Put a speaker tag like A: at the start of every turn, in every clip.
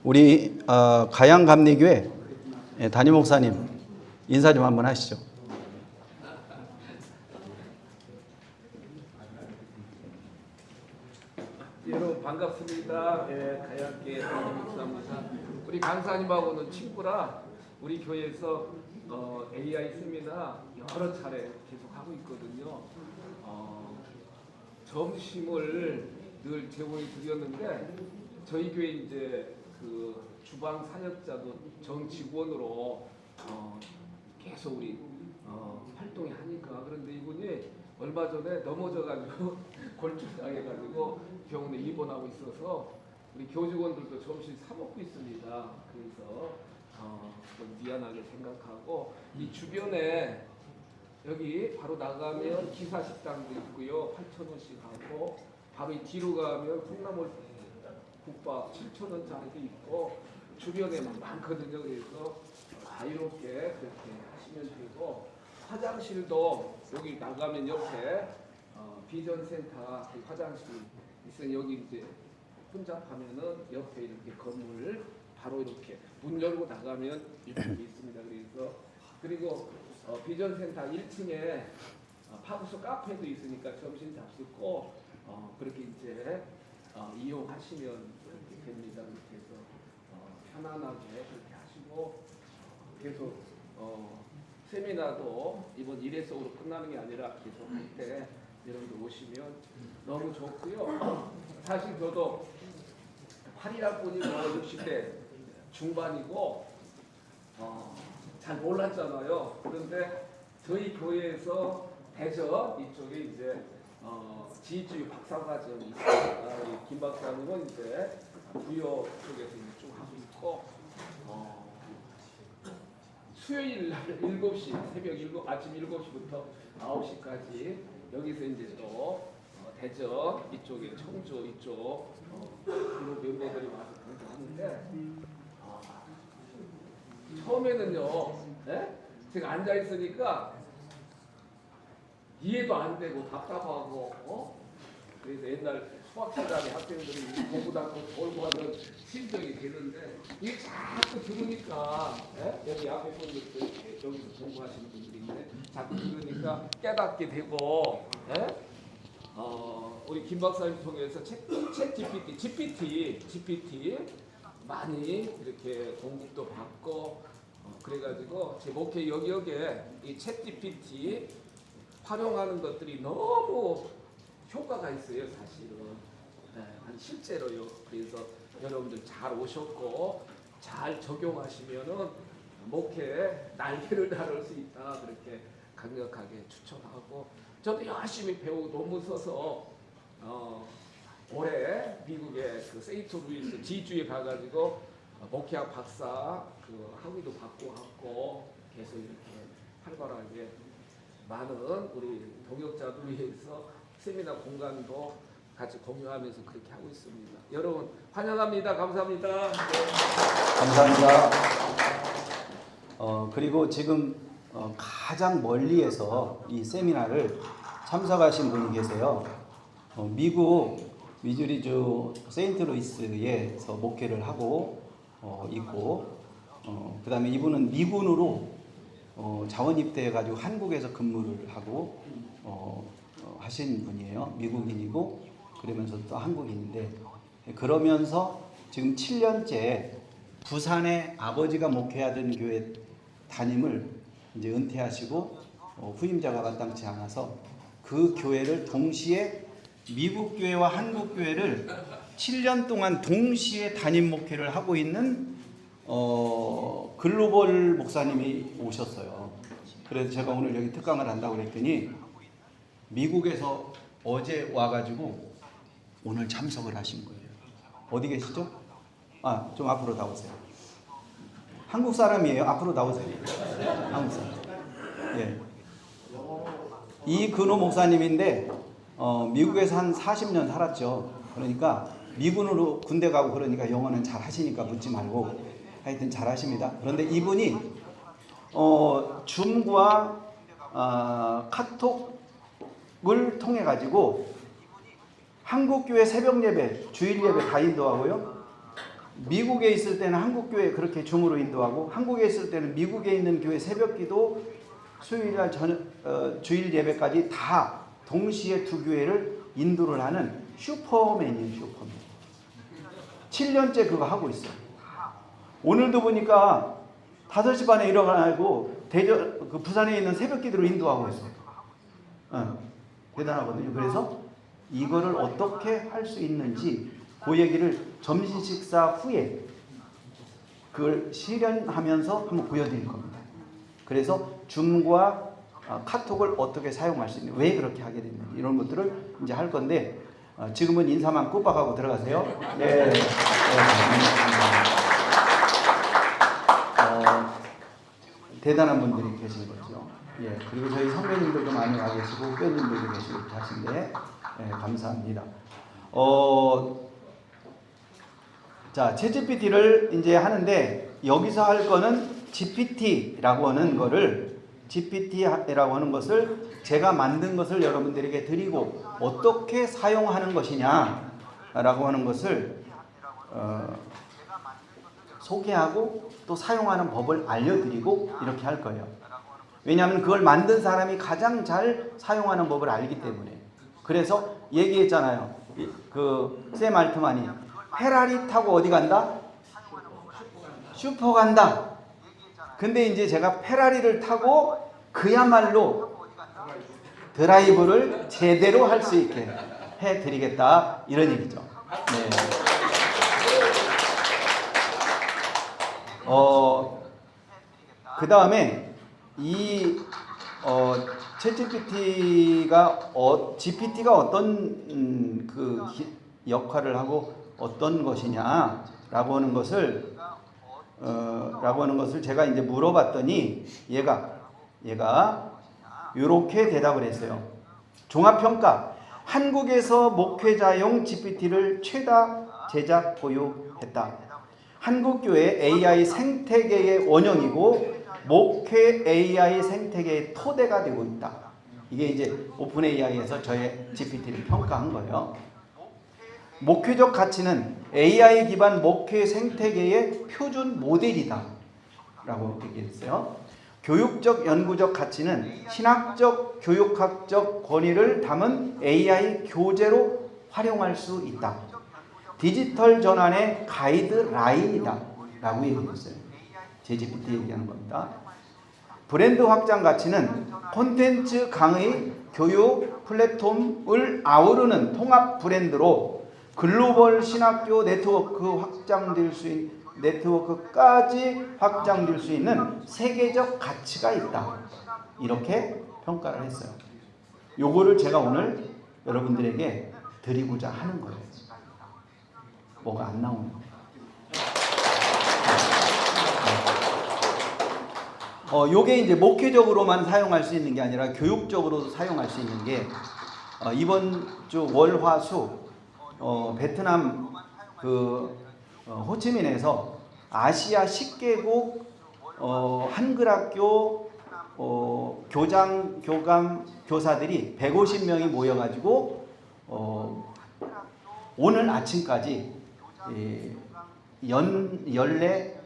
A: 우리 가양감리교회 담임 목사님 인사 좀 한번 하시죠.
B: 여러분 반갑습니다. 가양교회 담임 목사입니다. 우리 강사님하고는 친구라 우리 교회에서 AI 세미나 여러 차례 계속 하고 있거든요. 점심을 늘 제공해 드렸는데 저희 교회 이제 그 주방 사역자도 전 직원으로 계속 우리 활동을 하니까, 그런데 이분이 얼마 전에 넘어져가지고 골절당해가지고 병원에 입원하고 있어서 우리 교직원들도 점심 사 먹고 있습니다. 그래서 좀 미안하게 생각하고, 이 주변에 여기 바로 나가면 기사 식당도 있고요, 8,000원씩 하고, 바로 이 뒤로 가면 콩나물 국밥 7,000원짜리도 있고 주변에 많거든요. 그래서 자유롭게 그렇게 하시면 되고, 화장실도 여기 나가면 옆에 비전센터 그 화장실이 있어요. 여기 이제 혼잡하면은 옆에 이렇게 건물 바로 이렇게 문 열고 나가면 이렇게 있습니다. 그래서 그리고 비전센터 1층에 파브스 카페도 있으니까 점심 잡수고 그렇게 이제 이용하시면 그렇게 됩니다. 그렇게 해서 편안하게 그렇게 하시고, 계속 세미나도 이번 1회성으로 끝나는 게 아니라 계속 할 때 여러분들 오시면 너무 좋고요. 사실 저도 8일학번이고 60대 중반이고 잘 몰랐잖아요. 그런데 저희 교회에서 대전 이쪽에 이제 지휘주의 박사과정이 있습니다. 우리 김 박사님은 이제 부여 쪽에서 이제 쭉 하고 있고, 수요일 날 7시, 아침 7시부터 9시까지 여기서 이제 또 대전 이쪽에 청주 이쪽 그룹 멤버들이 와서 하는데, 처음에는요, 제가 앉아 있으니까 이해도 안 되고 답답하고, 그래서 옛날 수학시간에 학생들이 공부하고 돌고 하던 심정이 되는데, 이게 자꾸 들으니까, 여기 앞에 분들도 여기서 공부하시는 분들이 있는데 자꾸 들으니까 깨닫게 되고, 우리 김 박사님 통해서 챗 GPT 많이 이렇게 공급도 받고, 그래가지고 제 목회 여기에 이 챗 GPT 활용하는 것들이 너무 효과가 있어요, 사실은. 실제로요. 그래서 여러분들 잘 오셨고 잘 적용하시면은 목회에 날개를 달을 수 있다, 그렇게 강력하게 추천하고, 저도 열심히 배우고 논문 써서 올해 미국의 그 세인트 루이스 지주에 가가지고 목회학 박사 그 학위도 받고 계속 이렇게 활발하게 많은 우리 동역자들 위해서 세미나 공간도 같이 공유하면서 그렇게 하고 있습니다. 여러분 환영합니다. 감사합니다.
A: 감사합니다. 그리고 지금 가장 멀리에서 이 세미나를 참석하신 분이 계세요. 미국 미주리주 세인트루이스에서 목회를 하고 있고, 그 다음에 이분은 미군으로 자원 입대해가지고 한국에서 근무를 하고 하신 분이에요. 미국인이고 그러면서 또 한국인인데, 그러면서 지금 7년째 부산에 아버지가 목회하던 교회 담임을 이제 은퇴하시고 후임자가 마땅치 않아서 그 교회를 동시에 미국 교회와 한국 교회를 7년 동안 동시에 담임 목회를 하고 있는 글로벌 목사님이 오셨어요. 그래서 제가 오늘 여기 특강을 한다고 그랬더니 미국에서 어제 와가지고 오늘 참석을 하신 거예요. 어디 계시죠? 좀 앞으로 나오세요. 한국 사람이에요. 앞으로 나오세요. 한국 사람. 예. 이근호 목사님인데 미국에서 한 40년 살았죠. 그러니까 미군으로 군대 가고 그러니까 영어는 잘 하시니까 묻지 말고 하여튼 잘 하십니다. 그런데 이분이 줌과 카톡을 통해 가지고 한국교회 새벽 예배, 주일 예배 다 인도하고요. 미국에 있을 때는 한국 교회 그렇게 줌으로 인도하고, 한국에 있을 때는 미국에 있는 교회 새벽기도, 수요일날 주일 예배까지 다 동시에 두 교회를 인도를 하는 슈퍼맨이에요. 슈퍼맨. 7년째 그거 하고 있어요. 오늘도 보니까 5시 반에 일어나고 그 부산에 있는 새벽기도를 인도하고 있어요. 대단하거든요. 그래서 이거를 어떻게 할 수 있는지 그 얘기를 점심 식사 후에 그걸 실현하면서 한번 보여드릴 겁니다. 그래서 줌과 카톡을 어떻게 사용할 수 있는지, 왜 그렇게 하게 됐는지 이런 것들을 이제 할 건데, 지금은 인사만 꾹박하고 들어가세요. 네. 대단한 분들이 계신 거죠. 예. 그리고 저희 선배님들도 많이 와 계시고 후배님들도 계시고 하신데, 예, 감사합니다. 자, 챗GPT를 이제 하는데, 여기서 할 거는 GPT라고 하는 거를, GPT라고 하는 것을 제가 만든 것을 여러분들에게 드리고 어떻게 사용하는 것이냐라고 하는 것을 소개하고 또 사용하는 법을 알려드리고 이렇게 할 거예요. 왜냐하면 그걸 만든 사람이 가장 잘 사용하는 법을 알기 때문에. 그래서 얘기했잖아요. 샘 알트만이 페라리 타고 어디 간다? 슈퍼 간다. 근데 이제 제가 페라리를 타고 그야말로 드라이브를 제대로 할 수 있게 해드리겠다, 이런 얘기죠. 네. 그 다음에 이 챗GPT가 GPT가 어떤 역할을 하고 어떤 것이냐라고 하는 것을 제가 이제 물어봤더니 얘가 이렇게 대답을 했어요. 종합평가: 한국에서 목회자용 GPT를 최다 제작 보유했다. 한국교회 AI 생태계의 원형이고 목회 AI 생태계의 토대가 되고 있다. 이게 이제 오픈 AI에서 저의 GPT를 평가한 거예요. 목회적 가치는 AI 기반 목회 생태계의 표준 모델이다 라고 얘기했어요. 교육적 연구적 가치는 신학적 교육학적 권위를 담은 AI 교재로 활용할 수 있다. 디지털 전환의 가이드라인이다 라고 얘기했어요. 제 GPT 얘기하는 겁니다. 브랜드 확장 가치는 콘텐츠 강의 교육 플랫폼을 아우르는 통합 브랜드로 글로벌 신학교 네트워크까지 확장될 수 있는 세계적 가치가 있다. 이렇게 평가를 했어요. 요거를 제가 오늘 여러분들에게 드리고자 하는 거예요. 뭐가 안 나오는데. 요게 이제 목회적으로만 사용할 수 있는 게 아니라 교육적으로도 사용할 수 있는 게, 이번 주 월, 화, 수 베트남 호치민에서 아시아 10개국 한글학교 교장, 교감, 교사들이 150명이 모여가지고 오늘 아침까지 연례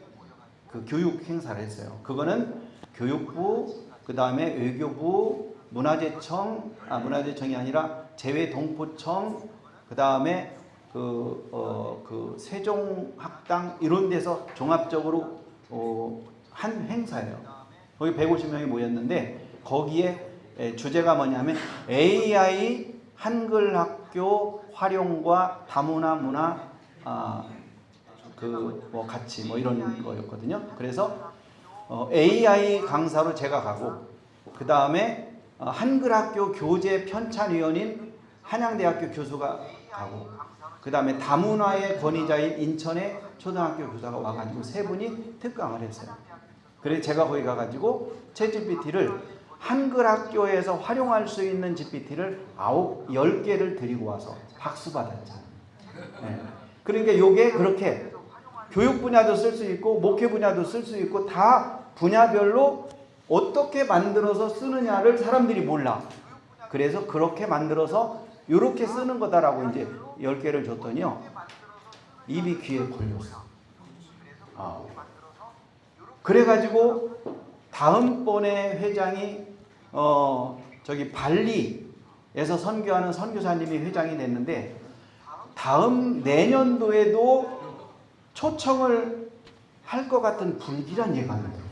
A: 교육 행사를 했어요. 그거는 교육부, 그 다음에 외교부, 문화재청이 아니라 재외동포청, 그 다음에 세종학당 이런 데서 종합적으로 한 행사예요. 거기 150명이 모였는데, 거기에 주제가 뭐냐면 AI 한글학교 활용과 다문화 문화 가치 이런 거였거든요. 그래서 AI 강사로 제가 가고, 그 다음에 한글학교 교재 편찬위원인 한양대학교 교수가 가고, 그 다음에 다문화의 권위자인 인천의 초등학교 교사가 와가지고 세 분이 특강을 했어요. 그래서 제가 거기 가가지고 챗GPT를 한글학교에서 활용할 수 있는 GPT를 10개를 드리고 와서 박수 받았잖아요. 네. 그러니까 요게 그렇게 교육 분야도 쓸 수 있고 목회 분야도 쓸 수 있고 다 분야별로 어떻게 만들어서 쓰느냐를 사람들이 몰라. 그래서 그렇게 만들어서 이렇게 쓰는 거다라고 이제 10개를 줬더니요, 입이 귀에 걸렸어. 그래가지고 다음번에 회장이 저기 발리에서 선교하는 선교사님이 회장이 됐는데 다음 내년도에도 초청을 할 것 같은 불길한 예감이 들어요.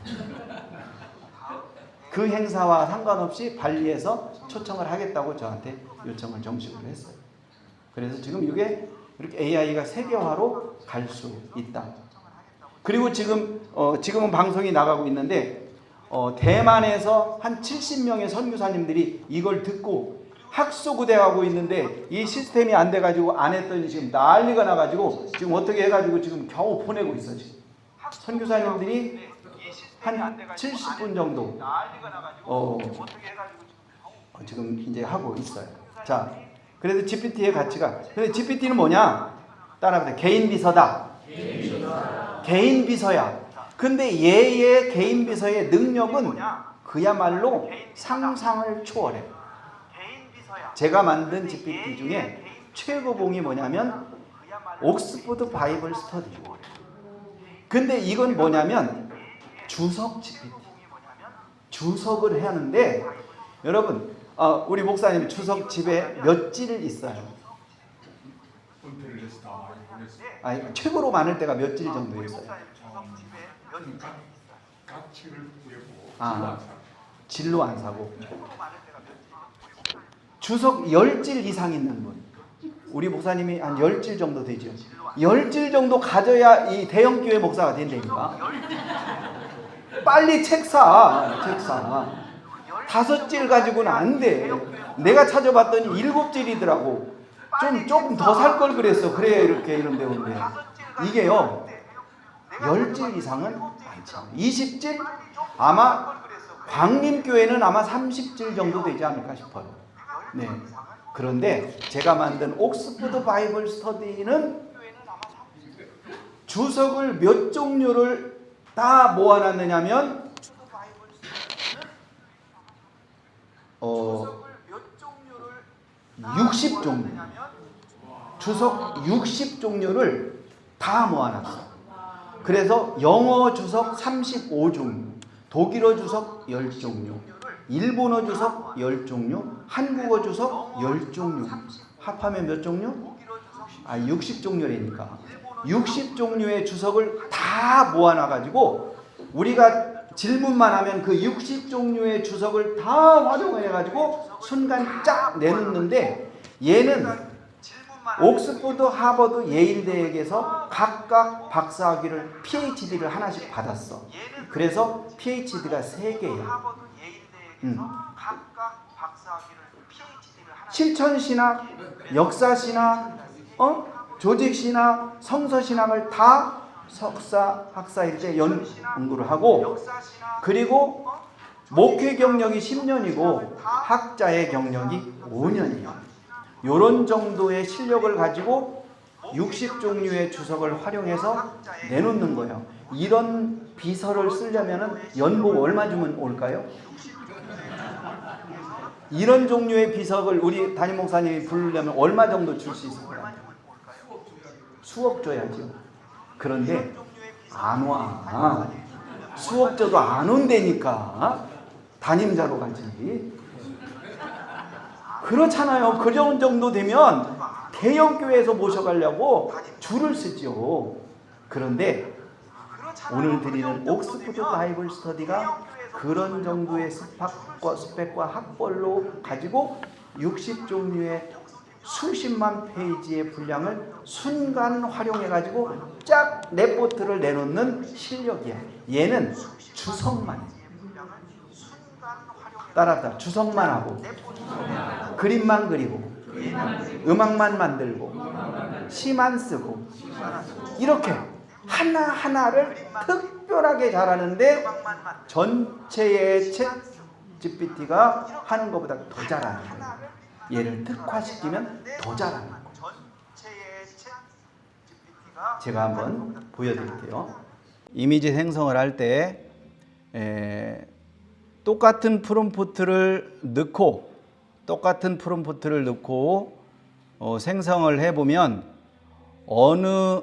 A: 그 행사와 상관없이 발리에서 초청을 하겠다고 저한테 요청을 정식으로 했어요. 그래서 지금 이게 이렇게 AI가 세계화로 갈 수 있다. 그리고 지금은 방송이 나가고 있는데 대만에서 한 70명의 선교사님들이 이걸 듣고 학수구대하고 있는데 이 시스템이 안 돼가지고 안 했더니 지금 난리가 나가지고 지금 어떻게 해가지고 지금 겨우 보내고 있어. 지금 선교사님들이 한 70분 정도 지금 이제 하고 있어요. 자, 그래도 GPT의 가치가, 근데 GPT는 뭐냐? 따라하세요. 개인 비서다. 개인 비서야. 근데 얘의 개인 비서의 능력은 그야말로 상상을 초월해. 제가 만든 GPT 중에 최고봉이 뭐냐면 옥스퍼드 바이블 스터디. 근데 이건 뭐냐면 주석 GPT. 주석을 하는데 여러분 우리 목사님 주석 집에 몇 질 있어요? 최고로 많을 때가 몇 질 정도 있어요? 질로 안 사고 주석 10질 이상 있는 분, 우리 목사님이 한 10질 정도 되죠. 10질 정도 가져야 이 대형교회 목사가 된다니까. 빨리 책 사. 5질 가지고는 안 돼. 내가 찾아봤더니 7질이더라고. 조금 더 살 걸 그랬어. 그래야 이렇게 이런 데 온대. 이게요 10질 이상은 많죠. 20질? 아마 광림교회는 아마 30질 정도 되지 않을까 싶어요. 네. 그런데 제가 만든 옥스퍼드 바이블 스터디는 주석을 몇 종류를 다 모아놨느냐면 60종류. 주석 60종류를 다 모아놨어. 그래서 영어 주석 35종류, 독일어 주석 10종류, 일본어 주석 10종류, 한국어 주석 10종류. 합하면 몇 종류? 60종류라니까. 60종류의 주석을 다 모아놔가지고 우리가 질문만 하면 그 60종류의 주석을 다 활용해가지고 순간 쫙 내놓는데 얘는 옥스퍼드, 하버드, 예일 대학에서 각각 박사학위를 PhD를 하나씩 받았어. 그래서 PhD가 3개야. 실천신학, 역사신학, 조직신학, 성서신학을 다 석사, 학사일 때 연구를 하고, 그리고 목회 경력이 10년이고 학자의 경력이 5년이에요. 요런 정도의 실력을 가지고 60종류의 주석을 활용해서 내놓는 거예요. 이런 비서를 쓰려면 연봉 얼마 주면 올까요? 이런 종류의 비석을 우리 담임 목사님이 부르려면 얼마 정도 줄 수 있을까요? 수억 줘야죠. 그런데 안 와. 수억 줘도 안 온다니까. 담임자로 가지. 그렇잖아요. 그 정도 되면 대형교회에서 모셔가려고 줄을 쓰죠. 그런데 오늘 드리는 옥스퍼드 바이블 스터디가 그런 정도의 스펙과 학벌로 가지고 60종류의 수십만 페이지의 분량을 순간 활용해가지고 쫙 레포트를 내놓는 실력이야. 얘는 주석만 해. 따라합니다. 주석만 하고 그림만 그리고 음악만 만들고 시만 쓰고 이렇게 하나하나를 특별하게 잘하는데 전체의 챗 GPT가 하는 것보다 더 잘하는 거예요. 얘를 특화시키면 더 잘하는 거예요. 제가 한번 보여드릴게요. 이미지 생성을 할 때 똑같은 프롬프트를 넣고 생성을 해보면 어느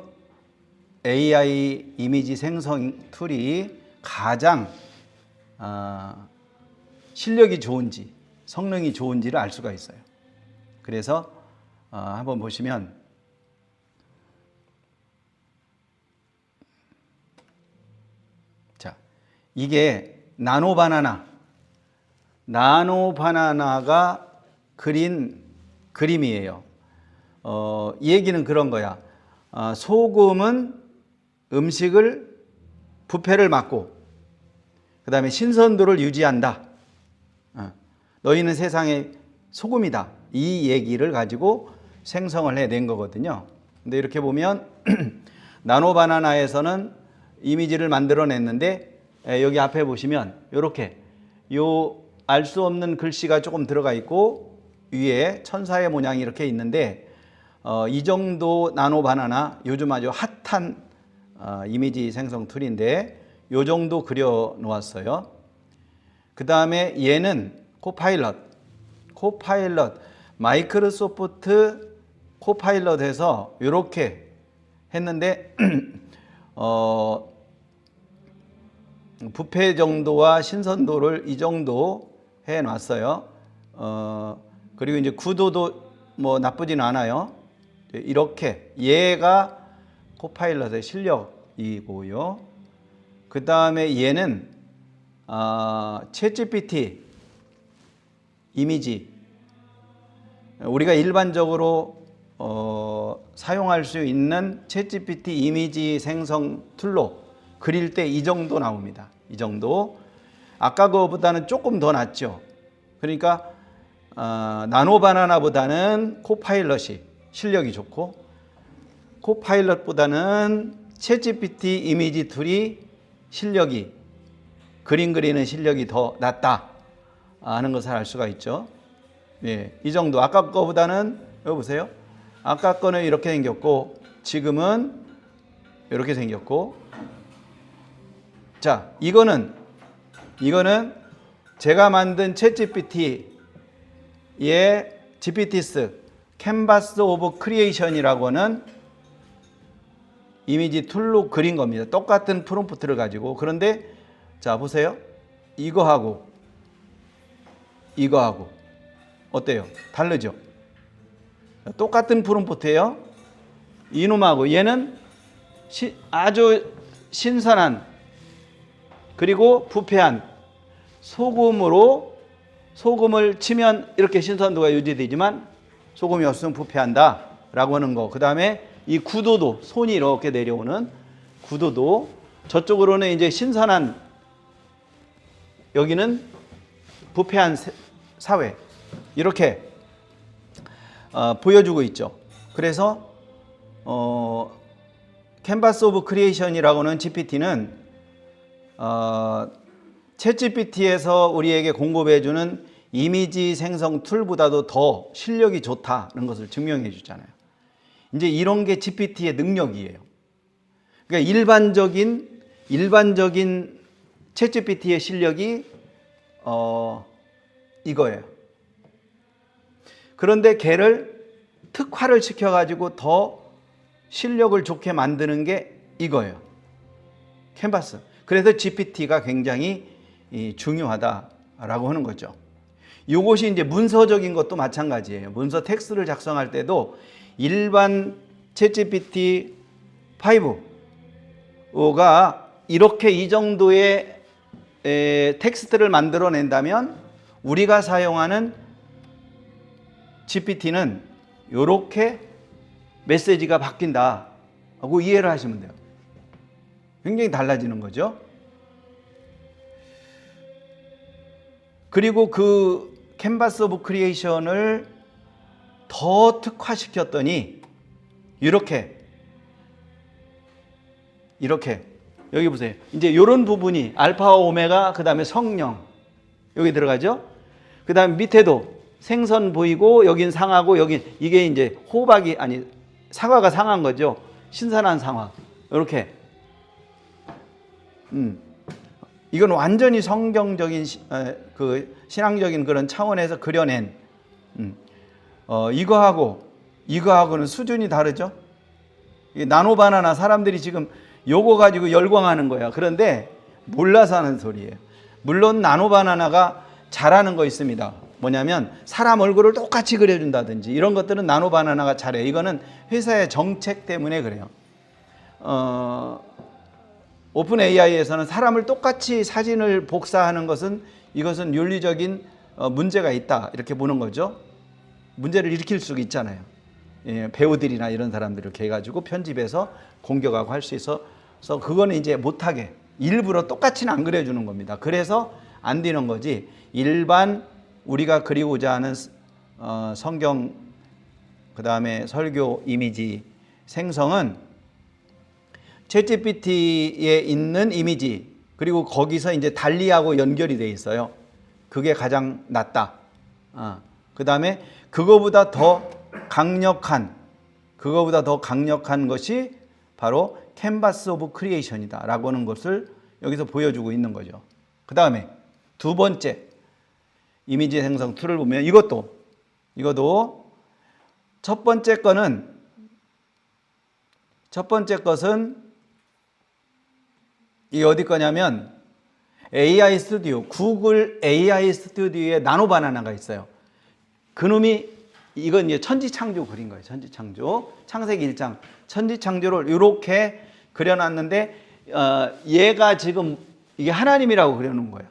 A: AI 이미지 생성 툴이 가장 실력이 좋은지 성능이 좋은지를 알 수가 있어요. 그래서 한번 보시면 자, 이게 나노바나나가 그린 그림이에요. 이 얘기는 그런 거야. 소금은 음식을 부패를 막고 그 다음에 신선도를 유지한다. 너희는 세상의 소금이다. 이 얘기를 가지고 생성을 해낸 거거든요. 근데 이렇게 보면 나노바나나에서는 이미지를 만들어냈는데 여기 앞에 보시면 이렇게 알 수 없는 글씨가 조금 들어가 있고 위에 천사의 모양이 이렇게 있는데 이 정도 나노바나나 요즘 아주 핫한 이미지 생성 툴인데 요 정도 그려 놓았어요. 그 다음에 얘는 코파일럿 마이크로소프트 코파일럿에서 이렇게 했는데 부패 정도와 신선도를 이 정도 해 놨어요. 그리고 이제 구도도 뭐 나쁘진 않아요. 이렇게 얘가 코파일럿의 실력이고요. 그 다음에 얘는 챗GPT 이미지 우리가 일반적으로 사용할 수 있는 챗GPT 이미지 생성 툴로 그릴 때 이 정도 나옵니다. 이 정도. 아까 거보다는 조금 더 낫죠. 그러니까 나노바나나보다는 코파일럿이 실력이 좋고 코파일럿보다는 챗GPT 이미지 툴이 실력이 그림 그리는 실력이 더 낫다 하는 것을 알 수가 있죠. 예, 이 정도. 아까 거보다는 여기 보세요. 아까 거는 이렇게 생겼고 지금은 이렇게 생겼고 자, 이거는 제가 만든 챗GPT의 GPTs 캔버스 오브 크리에이션이라고 하는 이미지 툴로 그린 겁니다. 똑같은 프롬프트를 가지고. 그런데 자 보세요. 이거하고 어때요? 다르죠? 똑같은 프롬프트예요. 이놈하고 얘는 아주 신선한 그리고 부패한 소금을 치면 이렇게 신선도가 유지되지만 소금이 없으면 부패한다 라고 하는 거. 그 다음에 이 구도도 손이 이렇게 내려오는 구도도 저쪽으로는 이제 신선한 여기는 부패한 사회 이렇게 보여주고 있죠. 그래서 캔버스 오브 크리에이션이라고는 GPT는 챗GPT에서 우리에게 공급해주는 이미지 생성 툴보다도 더 실력이 좋다는 것을 증명해 주잖아요. 이제 이런 게 GPT의 능력이에요. 그러니까 일반적인 챗GPT의 실력이 이거예요. 그런데 걔를 특화를 시켜가지고 더 실력을 좋게 만드는 게 이거예요. 캔버스. 그래서 GPT가 굉장히 중요하다라고 하는 거죠. 이것이 이제 문서적인 것도 마찬가지예요. 문서 텍스트를 작성할 때도 일반 챗GPT 5가 이렇게 이 정도의 텍스트를 만들어낸다면 우리가 사용하는 GPT는 이렇게 메시지가 바뀐다 하고 이해를 하시면 돼요. 굉장히 달라지는 거죠. 그리고 그 캔버스 오브 크리에이션을 더 특화시켰더니 이렇게 여기 보세요. 이제 이런 부분이 알파와 오메가 그 다음에 성령 여기 들어가죠. 그 다음에 밑에도 생선 보이고 여긴 상하고 여긴 이게 이제 호박이 아니 사과가 상한 거죠. 신선한 상황 이렇게 이건 완전히 성경적인 그 신앙적인 그런 차원에서 그려낸 이거하고는 수준이 다르죠. 이 나노 바나나 사람들이 지금 요거 가지고 열광하는 거야. 그런데 몰라서 하는 소리예요. 물론 나노 바나나가 잘하는 거 있습니다. 뭐냐면 사람 얼굴을 똑같이 그려준다든지 이런 것들은 나노 바나나가 잘해요. 이거는 회사의 정책 때문에 그래요. 오픈 AI에서는 사람을 똑같이 사진을 복사하는 것은 이것은 윤리적인 문제가 있다 이렇게 보는 거죠. 문제를 일으킬 수 있잖아요. 예, 배우들이나 이런 사람들 이렇게 해가지고 편집해서 공격하고 할 수 있어서 그거는 이제 못하게 일부러 똑같이는 안 그려주는 겁니다. 그래서 안 되는 거지. 일반 우리가 그리고자 하는 성경 그 다음에 설교 이미지 생성은 챗GPT에 있는 이미지 그리고 거기서 이제 달리하고 연결이 돼 있어요. 그게 가장 낫다. 그 다음에 그거보다 더 강력한 것이 바로 캔버스 오브 크리에이션이다 라고 하는 것을 여기서 보여주고 있는 거죠. 그 다음에 두 번째 이미지 생성 툴을 보면 이것도 첫 번째 것은 이 어디 거냐면 AI 스튜디오, 구글 AI 스튜디오에 나노 바나나가 있어요. 그놈이 이건 이제 천지창조 그린 거예요. 천지창조. 창세기 1장 천지창조를 이렇게 그려놨는데 얘가 지금 이게 하나님이라고 그려놓은 거예요.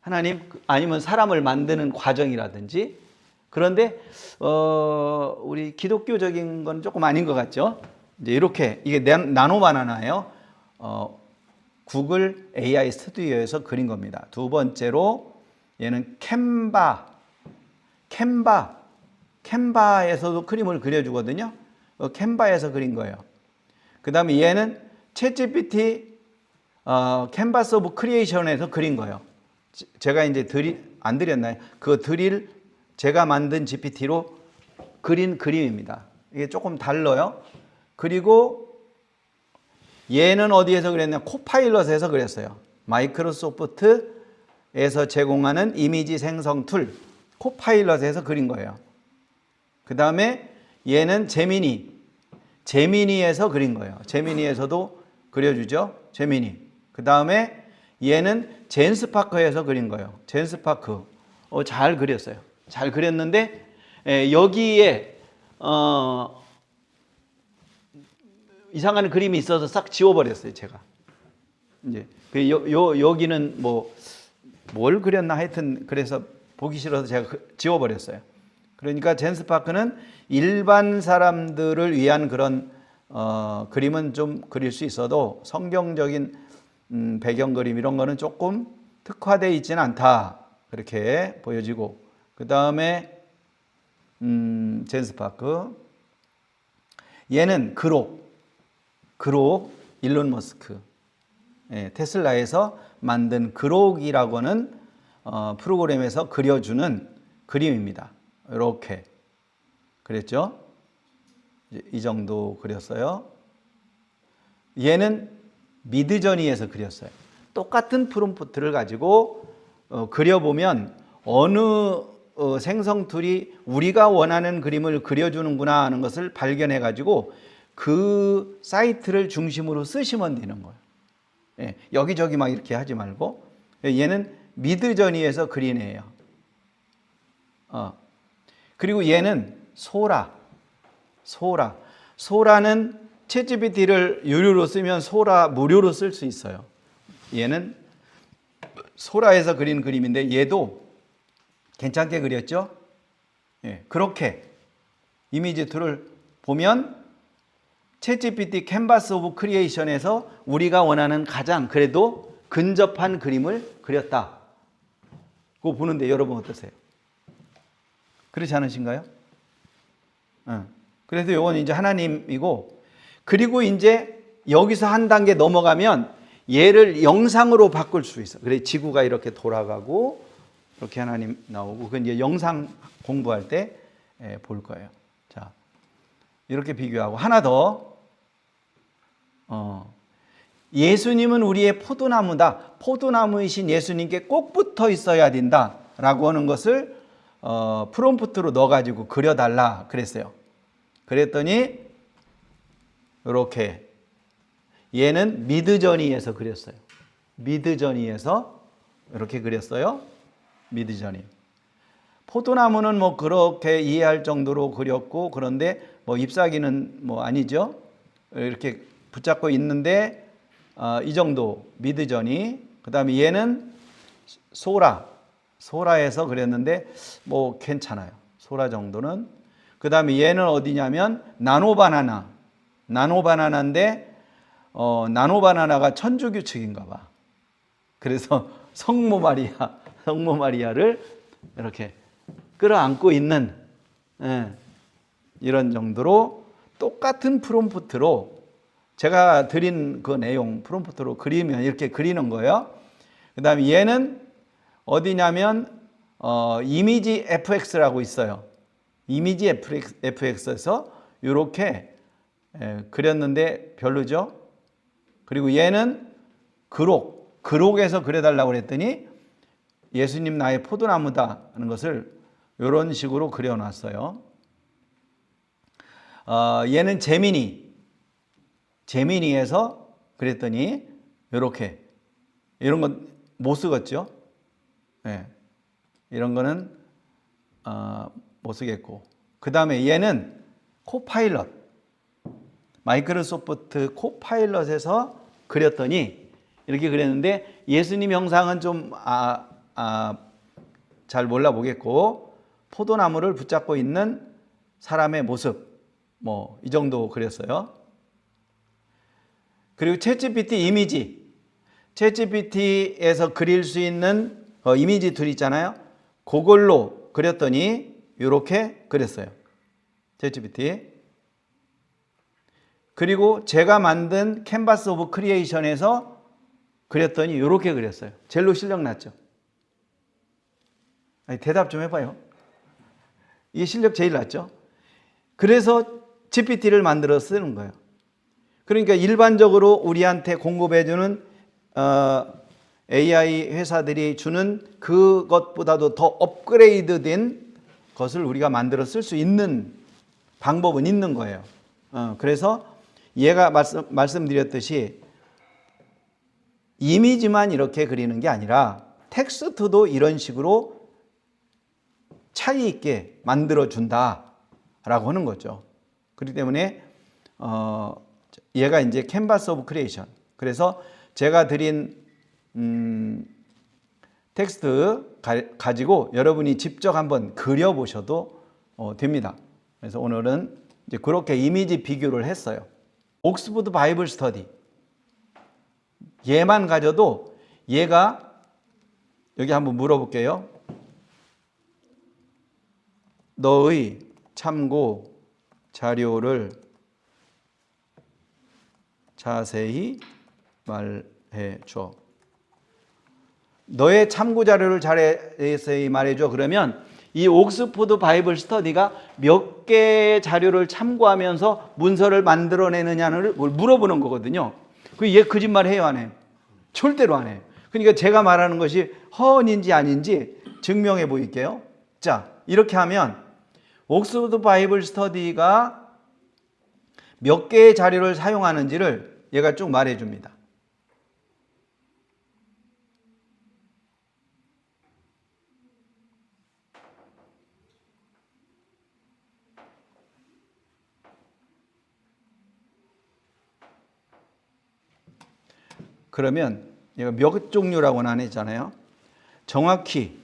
A: 하나님 아니면 사람을 만드는 과정이라든지. 그런데 우리 기독교적인 건 조금 아닌 것 같죠. 이제 이렇게 이게 나노 바나나예요. 구글 AI 스튜디오에서 그린 겁니다. 두 번째로 얘는 캔바에서도 그림을 그려주거든요. 캔바에서 그린 거예요. 그 다음에 얘는 챗GPT 캔버스 오브 크리에이션에서 그린 거예요. 제가 이제 안 드렸나요? 그 제가 만든 GPT로 그린 그림입니다. 이게 조금 달라요. 그리고 얘는 어디에서 그랬냐? 코파일럿에서 그랬어요. 마이크로소프트에서 제공하는 이미지 생성 툴 코파일럿에서 그린 거예요. 그 다음에 얘는 제미니에서 그린 거예요. 제미니에서도 그려주죠. 제미니. 그 다음에 얘는 젠스파크에서 그린 거예요. 젠스파크. 잘 그렸어요. 잘 그렸는데 여기에 이상한 그림이 있어서 싹 지워버렸어요. 제가. 이제 여기는 뭘 그렸나 하여튼 그래서 보기 싫어서 제가 지워버렸어요. 그러니까 젠스파크는 일반 사람들을 위한 그런 그림은 좀 그릴 수 있어도 성경적인 배경 그림 이런 거는 조금 특화되어 있지는 않다. 그렇게 보여지고 그 다음에 젠스파크 얘는 그록 일론 머스크 테슬라에서 만든 그록이라고 하는 프로그램에서 그려주는 그림입니다. 이렇게 그랬죠. 이 정도 그렸어요. 얘는 미드저니에서 그렸어요. 똑같은 프롬프트를 가지고 그려보면 어느 생성 툴이 우리가 원하는 그림을 그려주는구나 하는 것을 발견해 가지고 그 사이트를 중심으로 쓰시면 되는 거예요. 예, 여기저기 막 이렇게 하지 말고 얘는 미드저니에서 그린 애예요. 그리고 얘는 소라는 챗GPT를 유료로 쓰면 소라 무료로 쓸 수 있어요. 얘는 소라에서 그린 그림인데 얘도 괜찮게 그렸죠? 예, 그렇게 이미지 툴을 보면 챗GPT 캔버스 오브 크리에이션에서 우리가 원하는 가장 그래도 근접한 그림을 그렸다. 그거 보는데 여러분 어떠세요? 그렇지 않으신가요? 그래서 이건 이제 하나님이고 그리고 이제 여기서 한 단계 넘어가면 얘를 영상으로 바꿀 수 있어. 그래 지구가 이렇게 돌아가고 이렇게 하나님 나오고 그건 이제 영상 공부할 때 볼 거예요. 자, 이렇게 비교하고 하나 더. 예수님은 우리의 포도나무다. 포도나무이신 예수님께 꼭 붙어 있어야 된다라고 하는 것을 프롬프트로 넣어가지고 그려달라 그랬어요. 그랬더니 이렇게 얘는 미드저니에서 그렸어요. 미드저니에서 이렇게 그렸어요. 미드저니. 포도나무는 뭐 그렇게 이해할 정도로 그렸고 그런데 뭐 잎사귀는 뭐 아니죠. 이렇게 붙잡고 있는데 이 정도 미드저니. 그다음에 얘는 소라에서 그렸는데 뭐 괜찮아요. 소라 정도는. 그다음에 얘는 어디냐면 나노바나나인데 나노바나나가 천주규칙인가 봐. 그래서 성모 마리아를 이렇게 끌어안고 있는 이런 정도로 똑같은 프롬프트로 제가 드린 그 내용 프롬프트로 그리면 이렇게 그리는 거예요. 그 다음에 얘는 어디냐면 이미지 fx라고 있어요. 이미지 fx에서 이렇게 그렸는데 별로죠. 그리고 얘는 그록에서 그려달라고 그랬더니 예수님 나의 포도나무다 하는 것을 이런 식으로 그려놨어요. 얘는 제미니에서 그랬더니 이렇게 이런 건 못 쓰겠죠. 네. 이런 거는 못 쓰겠고 그 다음에 얘는 코파일럿 마이크로소프트 코파일럿에서 그렸더니 이렇게 그렸는데 예수님 형상은 좀 잘 몰라보겠고 포도나무를 붙잡고 있는 사람의 모습 뭐 이 정도 그렸어요. 그리고 챗GPT에서 그릴 수 있는 이미지 툴 있잖아요. 그걸로 그렸더니 이렇게 그렸어요. 챗GPT. 그리고 제가 만든 캔버스 오브 크리에이션에서 그렸더니 이렇게 그렸어요. 젤로 실력 났죠? 아니, 대답 좀 해봐요. 이게 실력 제일 났죠? 그래서 GPT를 만들어 쓰는 거예요. 그러니까 일반적으로 우리한테 공급해주는 AI 회사들이 주는 그것보다도 더 업그레이드된 것을 우리가 만들어 쓸 수 있는 방법은 있는 거예요. 그래서 얘가 말씀드렸듯이 이미지만 이렇게 그리는 게 아니라 텍스트도 이런 식으로 차이 있게 만들어 준다라고 하는 거죠. 그렇기 때문에 얘가 이제 캔버스 오브 크리에이션. 그래서 제가 드린 텍스트 가지고 여러분이 직접 한번 그려보셔도 됩니다. 그래서 오늘은 이제 그렇게 이미지 비교를 했어요. 옥스포드 바이블 스터디. 얘만 가져도 얘가 여기 한번 물어볼게요. 너의 참고 자료를 자세히 말해줘. 너의 참고 자료를 자세히 말해줘. 그러면 이 옥스포드 바이블 스터디가 몇 개의 자료를 참고하면서 문서를 만들어내느냐를 물어보는 거거든요. 얘 거짓말 해요, 안 해요? 절대로 안 해요. 그러니까 제가 말하는 것이 허언인지 아닌지 증명해 보일게요. 자, 이렇게 하면 옥스포드 바이블 스터디가 몇 개의 자료를 사용하는지를 얘가 쭉 말해 줍니다. 그러면 얘가 몇 종류라고는 안 했잖아요. 정확히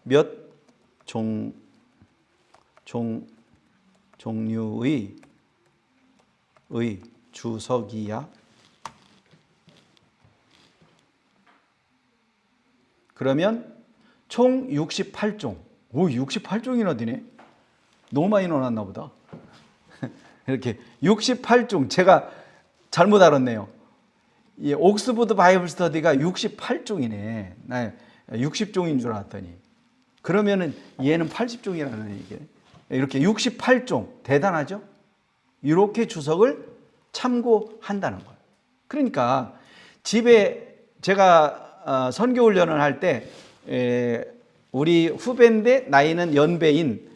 A: 몇 종류의 주석이야. 그러면 총 68종. 오, 68종이나 되네. 너무 많이 넣어놨나 보다. 이렇게 68종. 제가 잘못 알았네요. 이 옥스포드 바이블 스터디가 68종이네. 나 60종인 줄 알았더니. 그러면은 얘는 80종이라는 얘기예요. 이렇게 68종. 대단하죠? 이렇게 주석을 참고한다는 거예요. 그러니까 집에 제가 선교 훈련을 할 때 우리 후배인데 나이는 연배인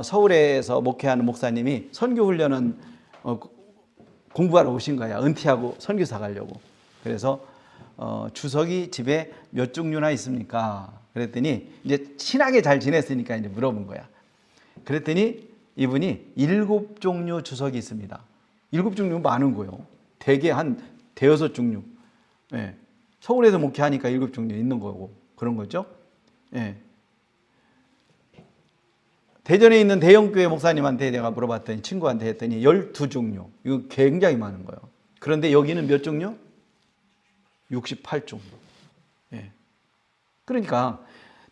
A: 서울에서 목회하는 목사님이 선교 훈련은 공부하러 오신 거야. 은퇴하고 선교사 가려고. 그래서 주석이 집에 몇 종류나 있습니까? 그랬더니 이제 친하게 잘 지냈으니까 이제 물어본 거야. 그랬더니 이분이 7종류 주석이 있습니다. 7종류 많은 거예요. 대개 한 대여섯 종류. 예. 서울에서 목회하니까 7종류 있는 거고 그런 거죠. 예. 대전에 있는 대형교회 목사님한테 내가 물어봤더니 친구한테 했더니 12종류. 이거 굉장히 많은 거예요. 그런데 여기는 몇 종류? 68종류. 예. 그러니까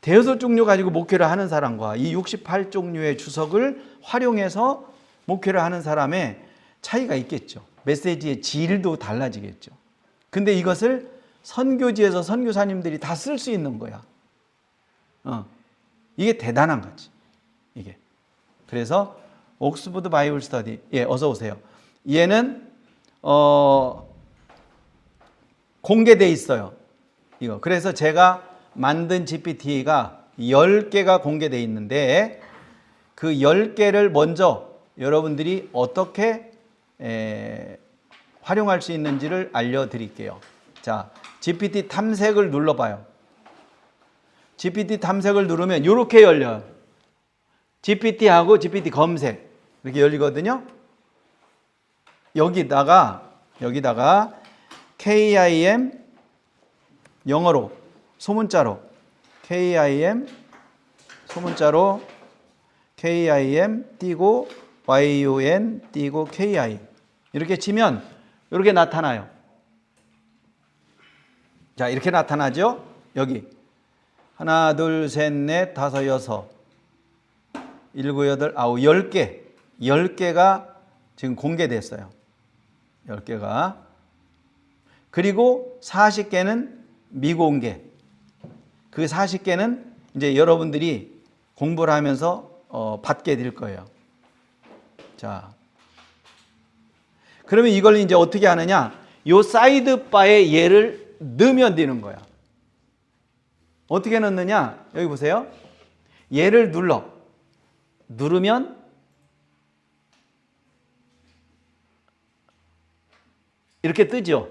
A: 대여섯 종류 가지고 목회를 하는 사람과 이 68종류의 주석을 활용해서 목회를 하는 사람의 차이가 있겠죠. 메시지의 질도 달라지겠죠. 근데 이것을 선교지에서 선교사님들이 다 쓸 수 있는 거야. 이게 대단한 거지. 이게. 그래서 옥스퍼드 바이블 스터디. 예, 어서 오세요. 얘는 공개돼 있어요. 이거. 그래서 제가 만든 GPT가 10개가 공개돼 있는데 그 10개를 먼저 여러분들이 어떻게 활용할 수 있는지를 알려드릴게요. 자, GPT 탐색을 눌러봐요. GPT 탐색을 누르면 이렇게 열려요. GPT하고 GPT 검색 이렇게 열리거든요. 여기다가 KIM 영어로 소문자로 KIM 소문자로 KIM 띄고 YUN 띄고 KI 이렇게 치면 이렇게 나타나요. 자, 이렇게 나타나죠. 여기 하나, 둘, 셋, 넷, 다섯, 여섯, 일곱, 여덟, 아홉, 10개 10개가 지금 공개됐어요. 10개가. 그리고 40개는 미공개. 그 40개는 이제 여러분들이 공부를 하면서 받게 될 거예요. 자, 그러면 이걸 이제 어떻게 하느냐? 요 사이드바에 얘를 넣으면 되는 거야. 어떻게 넣느냐? 여기 보세요. 얘를 누르면 이렇게 뜨죠.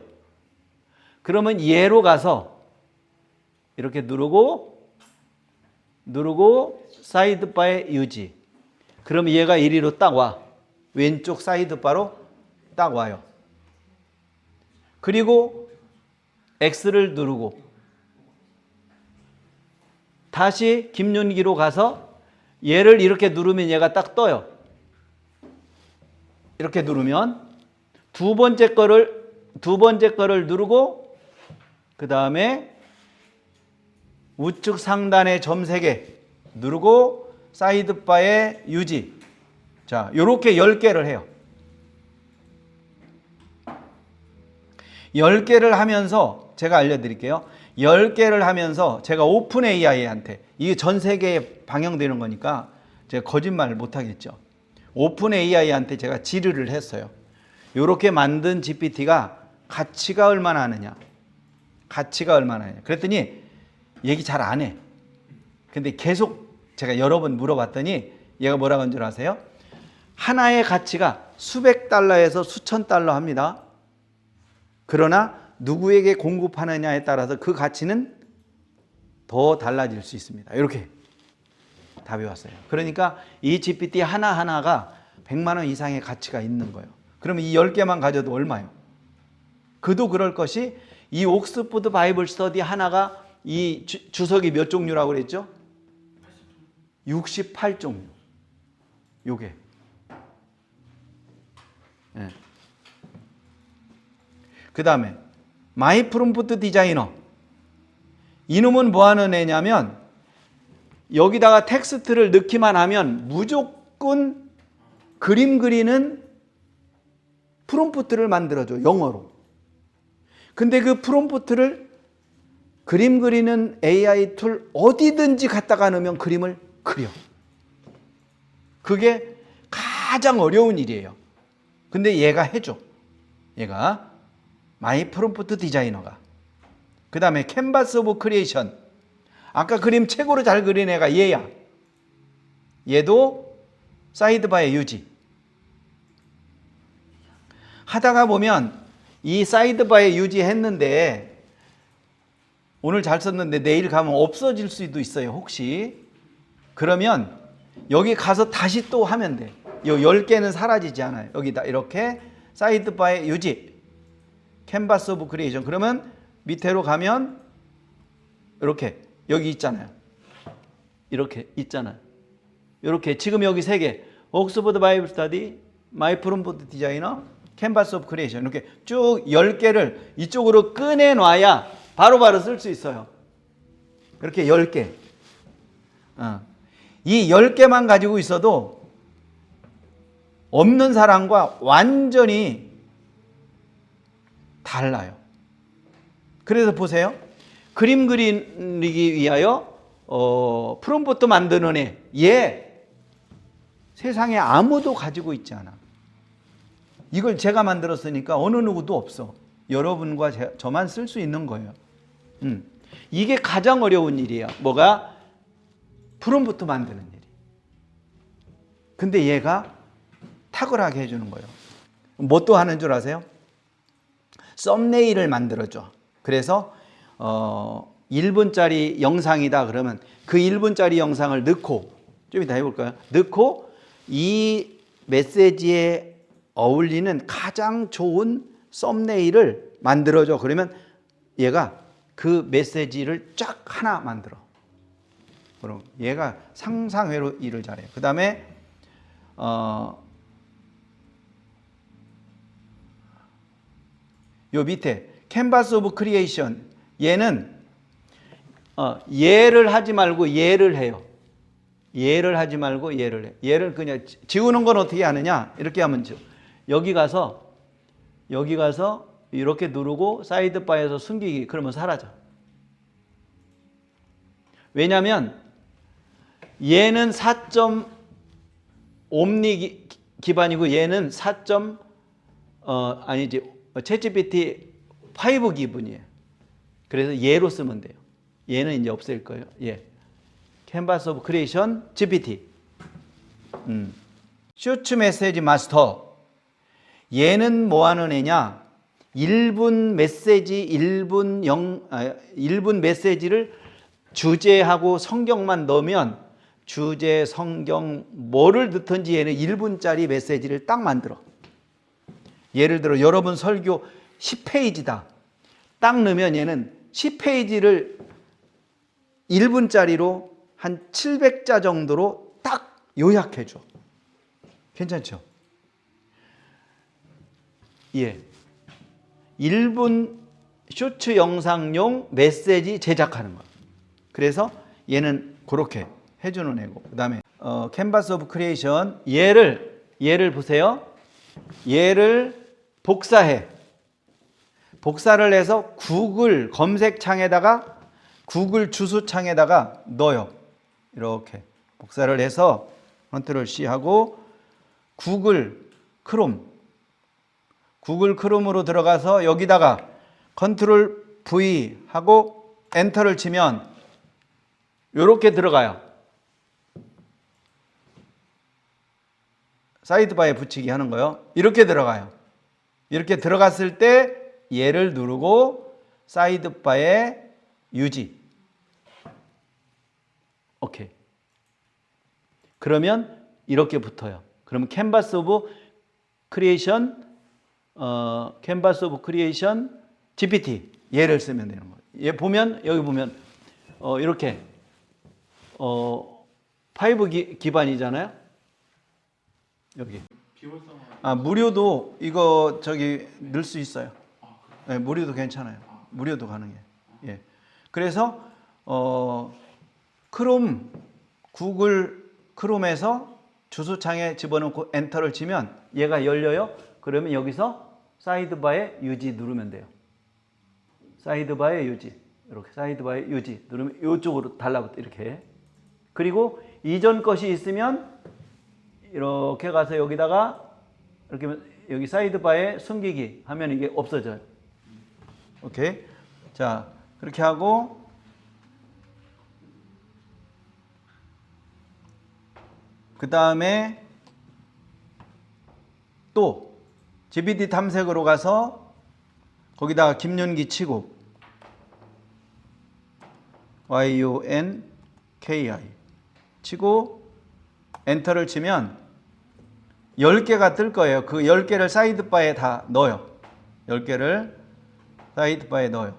A: 그러면 얘로 가서 이렇게 누르고 사이드바에 유지. 그럼 얘가 이리로 딱 와. 왼쪽 사이드바로 딱 와요. 그리고 X를 누르고 다시 김윤기로 가서 얘를 이렇게 누르면 얘가 딱 떠요. 이렇게 누르면 두 번째 거를 누르고 그 다음에 우측 상단의 점 3개 누르고 사이드바에 유지. 자, 요렇게 10개를 해요. 10개를 하면서 제가 알려드릴게요. 10개를 하면서 제가 오픈 AI한테 이게 전 세계에 방영되는 거니까 제가 거짓말을 못하겠죠. 오픈 AI한테 제가 질의를 했어요. 이렇게 만든 GPT가 가치가 얼마나 하느냐. 그랬더니 얘기 잘 안 해. 근데 계속 제가 여러 번 물어봤더니 얘가 뭐라고 한 줄 아세요? 하나의 가치가 수백 달러에서 수천 달러 합니다. 그러나 누구에게 공급하느냐에 따라서 그 가치는 더 달라질 수 있습니다. 이렇게 답이 왔어요. 그러니까 이 GPT 하나하나가 100만 원 이상의 가치가 있는 거예요. 그러면 이 10개만 가져도 얼마예요? 그도 그럴 것이 이 옥스퍼드 바이블 스터디 하나가 이 주석이 몇 종류라고 그랬죠? 68종류. 요게. 네. 그 다음에 마이 프롬프트 디자이너. 이놈은 뭐 하는 애냐면 여기다가 텍스트를 넣기만 하면 무조건 그림 그리는 프롬프트를 만들어줘. 영어로. 근데 그 프롬프트를 그림 그리는 AI 툴 어디든지 갖다가 넣으면 그림을 그려. 그게 가장 어려운 일이에요. 근데 얘가 해줘. 얘가 마이 프롬프트 디자이너가. 그 다음에 캔버스 오브 크리에이션. 아까 그림 최고로 잘 그린 애가 얘야. 얘도 사이드바의 유지. 하다가 보면 이 사이드바에 유지했는데 오늘 잘 썼는데 내일 가면 없어질 수도 있어요. 혹시. 그러면 여기 가서 다시 또 하면 돼. 요 10개는 사라지지 않아요. 여기다 이렇게 사이드바에 유지. 캔버스 오브 크리에이션. 그러면 밑으로 가면 이렇게 여기 있잖아요. 이렇게 있잖아요. 이렇게 지금 여기 3개. 옥스퍼드 바이블 스터디, 마이 프롬프트 디자이너, 캔버스 오브 크리에이션. 이렇게 쭉 10개를 이쪽으로 꺼내놔야 바로바로 쓸 수 있어요. 이렇게 10개. 이 10개만 가지고 있어도 없는 사람과 완전히 달라요. 그래서 보세요. 그림 그리기 위하여 프롬프트 만드는 얘 세상에 아무도 가지고 있지 않아. 이걸 제가 만들었으니까 어느 누구도 없어. 여러분과 저만 쓸 수 있는 거예요. 이게 가장 어려운 일이에요. 뭐가? 프롬프트 만드는 일이. 근데 얘가 탁월하게 해주는 거예요. 뭐 또 하는 줄 아세요? 썸네일을 만들어줘. 그래서 1분짜리 영상이다 그러면 그 1분짜리 영상을 넣고, 좀 이따 해볼까요? 넣고 이 메시지에 어울리는 가장 좋은 썸네일을 만들어줘. 그러면 얘가 그 메시지를 쫙 하나 만들어. 그럼 얘가 상상외로 일을 잘해요. 그 다음에 요 밑에 캔버스 오브 크리에이션. 얘는 얘를 하지 말고 얘를 해요. 얘를 하지 말고 얘를 해. 얘를 그냥 지우는 건 어떻게 하느냐? 이렇게 하면 여기 가서 이렇게 누르고 사이드바에서 숨기기. 그러면 사라져. 왜냐하면 얘는 4점 옴니 기반이고 얘는 4점 아니지 챗GPT 5 기분이에요. 그래서 얘로 쓰면 돼요. 얘는 이제 없앨 거예요. 예. 캔버스 오브 크리에이션 GPT. 쇼츠 메시지 마스터. 얘는 뭐 하는 애냐? 1분 메시지를 주제하고 성경만 넣으면 주제, 성경 뭐를 넣든지 얘는 1분짜리 메시지를 딱 만들어. 예를 들어 여러분 설교 10페이지다. 딱 넣으면 얘는 10페이지를 1분짜리로 한 700자 정도로 딱 요약해 줘. 괜찮죠? 예. 1분 쇼츠 영상용 메시지 제작하는 거야. 그래서 얘는 그렇게 해주는 애고. 그 다음에 캔버스 오브 크리에이션. 얘를 보세요. 얘를 복사해. 복사를 해서 구글 검색창에다가 구글 주소창에다가 넣어요. 이렇게 복사를 해서 컨트롤 C 하고 구글 크롬으로 들어가서 여기다가 컨트롤 V 하고 엔터를 치면 이렇게 들어가요. 사이드바에 붙이기 하는 거요. 이렇게 들어가요. 이렇게 들어갔을 때 얘를 누르고 사이드바에 유지. 오케이. 그러면 이렇게 붙어요. 그러면 캔버스 오브 크리에이션 GPT 얘를 쓰면 되는 거예요. 얘 보면 여기 보면 이렇게 5 기반이잖아요. 여기. 무료도 이거 넣을 수 있어요. 네, 무료도 괜찮아요. 무료도 가능해. 예. 그래서 구글 크롬에서 주소창에 집어넣고 엔터를 치면 얘가 열려요. 그러면 여기서 사이드바에 유지 누르면 돼요. 사이드바에 유지. 이렇게 사이드바에 유지 누르면 이쪽으로 달라붙어 이렇게. 그리고 이전 것이 있으면 이렇게 가서 여기다가 이렇게 여기 사이드바에 숨기기 하면 이게 없어져요. 오케이. 자, 그렇게 하고 그 다음에 또 GPT 탐색으로 가서 거기다가 김윤기 치고 YUNKI 치고 엔터를 치면 10개가 뜰 거예요. 그 10개를 사이드바에 다 넣어요. 10개를 사이드바에 넣어요.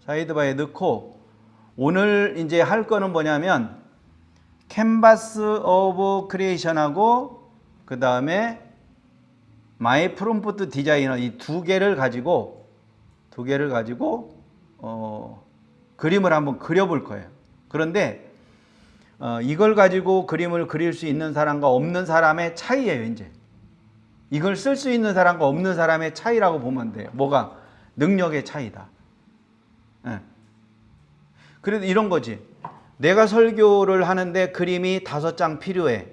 A: 사이드바에 넣고 오늘 이제 할 거는 뭐냐면 캔버스 오브 크리에이션하고 그 다음에 마이 프롬프트 디자이너 이 두 개를 가지고 그림을 한번 그려볼 거예요. 그런데 이걸 가지고 그림을 그릴 수 있는 사람과 없는 사람의 차이예요. 이제 이걸 쓸 수 있는 사람과 없는 사람의 차이라고 보면 돼요. 뭐가? 능력의 차이다. 네. 그래도 이런 거지. 내가 설교를 하는데 그림이 5장 필요해.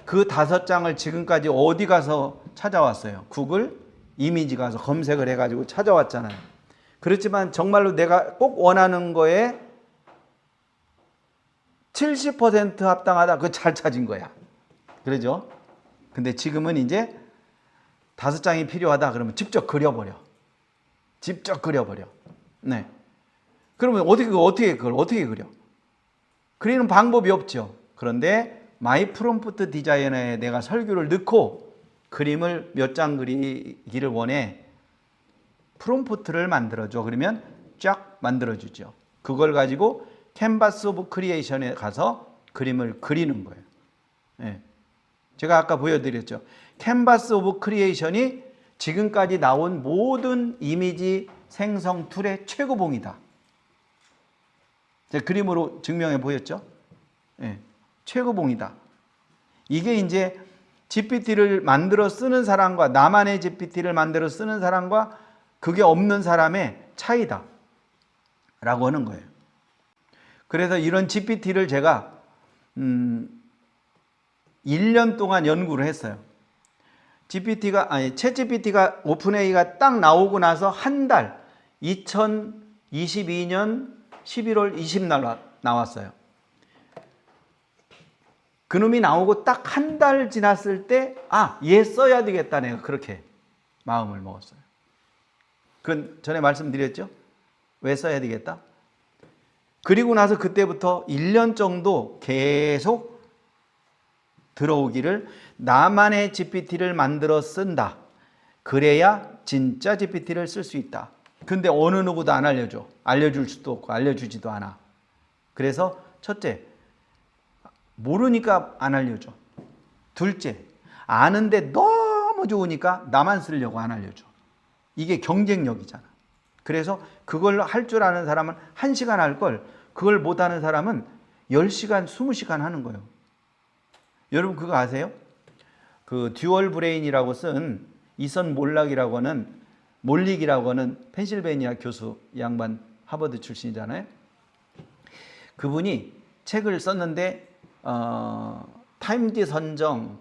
A: 그 5장을 지금까지 어디 가서 찾아왔어요? 구글 이미지 가서 검색을 해가지고 찾아왔잖아요. 그렇지만 정말로 내가 꼭 원하는 거에 70% 합당하다. 그거 잘 찾은 거야. 그러죠? 근데 지금은 이제 5장이 필요하다. 그러면 직접 그려버려. 네. 그러면 그걸 어떻게 그려? 그리는 방법이 없죠. 그런데 마이 프롬프트 디자이너에 내가 설교를 넣고 그림을 몇 장 그리기를 원해. 프롬프트를 만들어줘. 그러면 쫙 만들어주죠. 그걸 가지고 캔버스 오브 크리에이션에 가서 그림을 그리는 거예요. 네. 제가 아까 보여드렸죠. 캔버스 오브 크리에이션이 지금까지 나온 모든 이미지 생성 툴의 최고봉이다. 제가 그림으로 증명해 보였죠? 네. 최고봉이다. 이게 이제 GPT를 만들어 쓰는 사람과 나만의 GPT를 만들어 쓰는 사람과 그게 없는 사람의 차이다. 라고 하는 거예요. 그래서 이런 GPT를 제가 1년 동안 연구를 했어요. 챗GPT가 오픈AI가 딱 나오고 나서 한 달 2022년 11월 20날 나왔어요. 그놈이 나오고 딱 한 달 지났을 때 얘 써야 되겠다 내가 그렇게 마음을 먹었어요. 그건 전에 말씀드렸죠? 왜 써야 되겠다? 그리고 나서 그때부터 1년 정도 계속 들어오기를 나만의 GPT를 만들어 쓴다. 그래야 진짜 GPT를 쓸 수 있다. 근데 어느 누구도 안 알려줘. 알려줄 수도 없고 알려주지도 않아. 그래서 첫째, 모르니까 안 알려줘. 둘째, 아는데 너무 좋으니까 나만 쓰려고 안 알려줘. 이게 경쟁력이잖아. 그래서 그걸 할 줄 아는 사람은 1시간 할 걸 그걸 못하는 사람은 10시간, 20시간 하는 거예요. 여러분 그거 아세요? 그 듀얼 브레인이라고 쓴 이선 몰릭이라고 하는 펜실베니아 교수 양반 하버드 출신이잖아요. 그분이 책을 썼는데 타임지 선정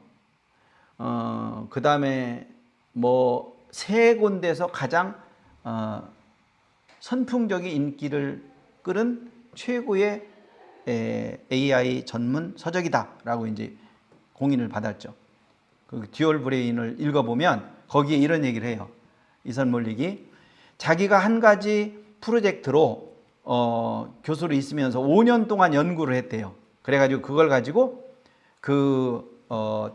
A: 그 다음에 뭐 3군데서 가장 선풍적인 인기를 끌은 최고의 AI 전문 서적이다라고 이제 공인을 받았죠. 그 듀얼 브레인을 읽어보면 거기에 이런 얘기를 해요. 이선 몰릭이 자기가 한 가지 프로젝트로 교수로 있으면서 5년 동안 연구를 했대요. 그래가지고 그걸 가지고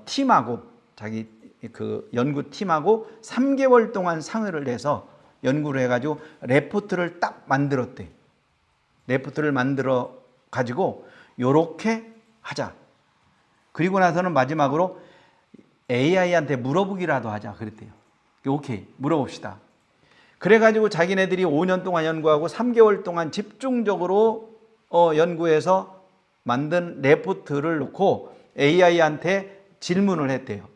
A: 팀하고 자기 그 연구팀하고 3개월 동안 상의를 해서 연구를 해가지고 레포트를 딱 만들었대. 레포트를 만들어 가지고 요렇게 하자. 그리고 나서는 마지막으로 AI한테 물어보기라도 하자 그랬대요. 오케이, 물어봅시다. 그래가지고 자기네들이 5년 동안 연구하고 3개월 동안 집중적으로 연구해서 만든 레포트를 놓고 AI한테 질문을 했대요.